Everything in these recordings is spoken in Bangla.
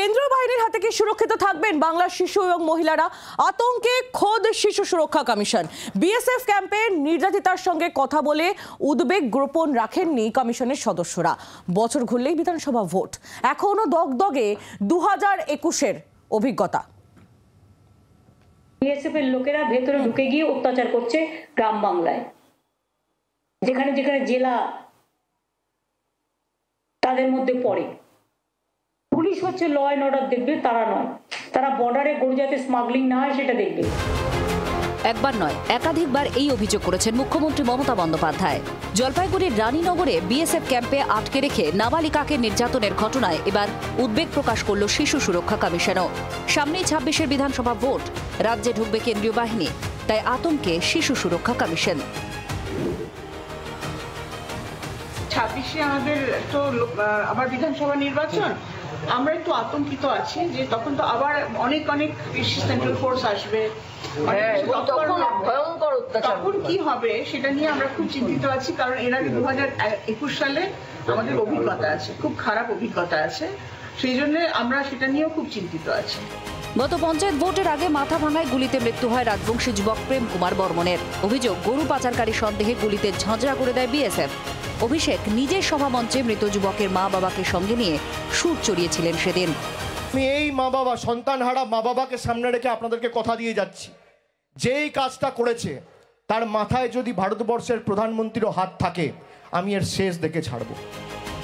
কেন্দ্রীয় বাহিনীর হাতে কি সুরক্ষিত থাকবেন বাংলার শিশু এবং মহিলারা? আতঙ্কে খোদ শিশু সুরক্ষা কমিশন। বিএসএফ ক্যাম্পে নির্যাতিতার সঙ্গে কথা বলে উদ্বেগ গোপন রাখেননি কমিশনের সদস্যরা। বছর ঘুরলেই বিধানসভা ভোট, এখনো দগদগে 2021-এর অভিজ্ঞতা। বিএসএফ এর লোকেরা ভেতরে ঢুকে গিয়ে অত্যাচার করছে গ্রাম বাংলায়, যেখানে যেখানে জেলা তাদের মধ্যে পড়ে। পুলিশ হচ্ছে ল অ্যান্ড অর্ডার দেখবে, তারা নয়। তারা বর্ডারে গরু যাতে স্মাগলিং না হয় সেটা দেখবে। একবার নয়, একাধিকবার এই অভিযোগ করেছেন মুখ্যমন্ত্রী মমতা বন্দ্যোপাধ্যায়। জলপাইগুড়ির রানীনগরে বিএসএফ ক্যাম্পে আটকে রেখে নাবালিকাকে নির্যাতনের ঘটনায় এবার উদ্বেগ প্রকাশ করল শিশু সুরক্ষা কমিশনও। সামনেই 26-এর বিধানসভা ভোট, রাজ্যে ঢুকবে কেন্দ্রীয় বাহিনী, তাই আতঙ্কে শিশু সুরক্ষা কমিশন। 26-এ আমাদের তো আবার বিধানসভা নির্বাচন, আমরা একটু আতঙ্কিত আছি যে তখন তো আবার অনেক সেন্ট্রাল ফোর্স আসবে, তখন কি হবে সেটা নিয়ে আমরা খুব চিন্তিত আছি। কারণ এর আগে 2021 সালে আমাদের অভিজ্ঞতা আছে, খুব খারাপ অভিজ্ঞতা আছে, সেই জন্য আমরা সেটা নিয়েও খুব চিন্তিত আছি। গত পঞ্চায়েত ভোটের আগে মাথা ভাঙায় গুলিতে মৃত্যু হয় রাজবংশী যুবক প্রেম কুমার বর্মনের। অভিযোগ, গরু পাচারকারী সন্দেহে গুলিতে ঝাঁঝরা করে দেয় বিএসএফ। অভিষেক নিজের সভামঞ্চে মৃত যুবকের মা বাবাকে সঙ্গে নিয়ে সুর চড়িয়েছিলেন সেদিন। আমি এই মা বাবা, সন্তানহারা মা বাবাকে সামনে রেখে আপনাদেরকে কথা দিয়ে যাচ্ছি, যেই কাজটা করেছে তার মাথায় যদি ভারতবর্ষের প্রধানমন্ত্রীরও হাত থাকে, আমি এর শেষ দেখে ছাড়ব।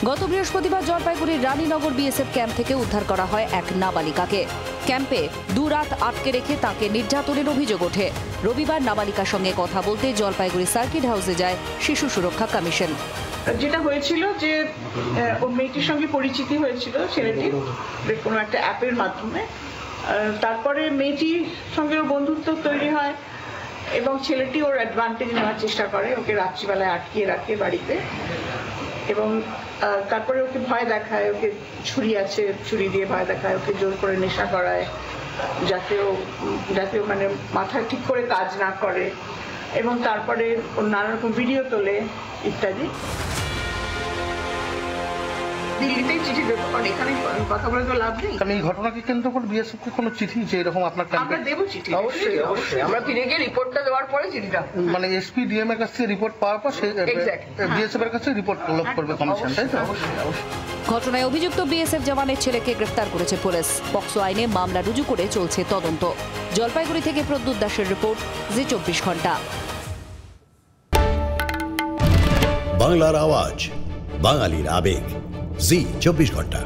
গত বৃহস্পতিবার জলপাইগুড়ির রানীনগর বিএসএফ ক্যাম্প থেকে উদ্ধার করা হয় এক নাবালিকাকে। ক্যাম্পে 2 রাত আটকে রেখে তাকে নির্যাতনের অভিযোগ ওঠে। রবিবার নাবালিকার সঙ্গে কথা বলতে জলপাইগুড়ি সার্কিট হাউসে যায় শিশু সুরক্ষা কমিশন। যেটা হয়েছিল যে ও মেয়েটির সঙ্গে পরিচিতি হয়েছিল ছেলেটির কোনো একটা অ্যাপের মাধ্যমে, তারপরে মেয়েটির সঙ্গে ওর বন্ধুত্ব তৈরি হয় এবং ছেলেটি ওর অ্যাডভান্টেজ নেওয়ার চেষ্টা করে, ওকে রাত্রিবেলায় আটকিয়ে রাখে বাড়িতে এবং তারপরে ওকে ভয় দেখায়, ওকে ছুরি দিয়ে ভয় দেখায়, ওকে জোর করে নেশা করায় যাতে ও মানে মাথা ঠিক করে কাজ না করে এবং তারপরে ওর নানা রকম ভিডিও তোলে ইত্যাদি। দিল্লিতেই চিঠি দেবো, কারণ এখানে কথা বলে তো লাভ নেই। কারণ এই ঘটনাকে কেন্দ্র করে বিএসএফ কে কোনো চিঠি যে এরকম আপনার আমরা দেবো চিঠি, অবশ্যই আমরা ফিরে গিয়ে রিপোর্টটা দেওয়ার পরে চিঠিটা, মানে এসপি ডিএম এর কাছ থেকে রিপোর্ট পাওয়ার পর সেই বিএসএফ এর কাছে রিপোর্ট তলব করবে কমিশন, তাই তো? ঘটনায় অভিযুক্ত বিএসএফ জওয়ানের ছেলেকে গ্রেফতার করেছে পুলিশ। পক্সো আইনে মামলা রুজু করে চলছে তদন্ত। জলপাইগুড়ি থেকে প্রদ্যুৎ দাসের রিপোর্ট, জি 24 ঘন্টা। বাংলার আওয়াজ, বাঙালির আবেগ, জি 24 ঘন্টা।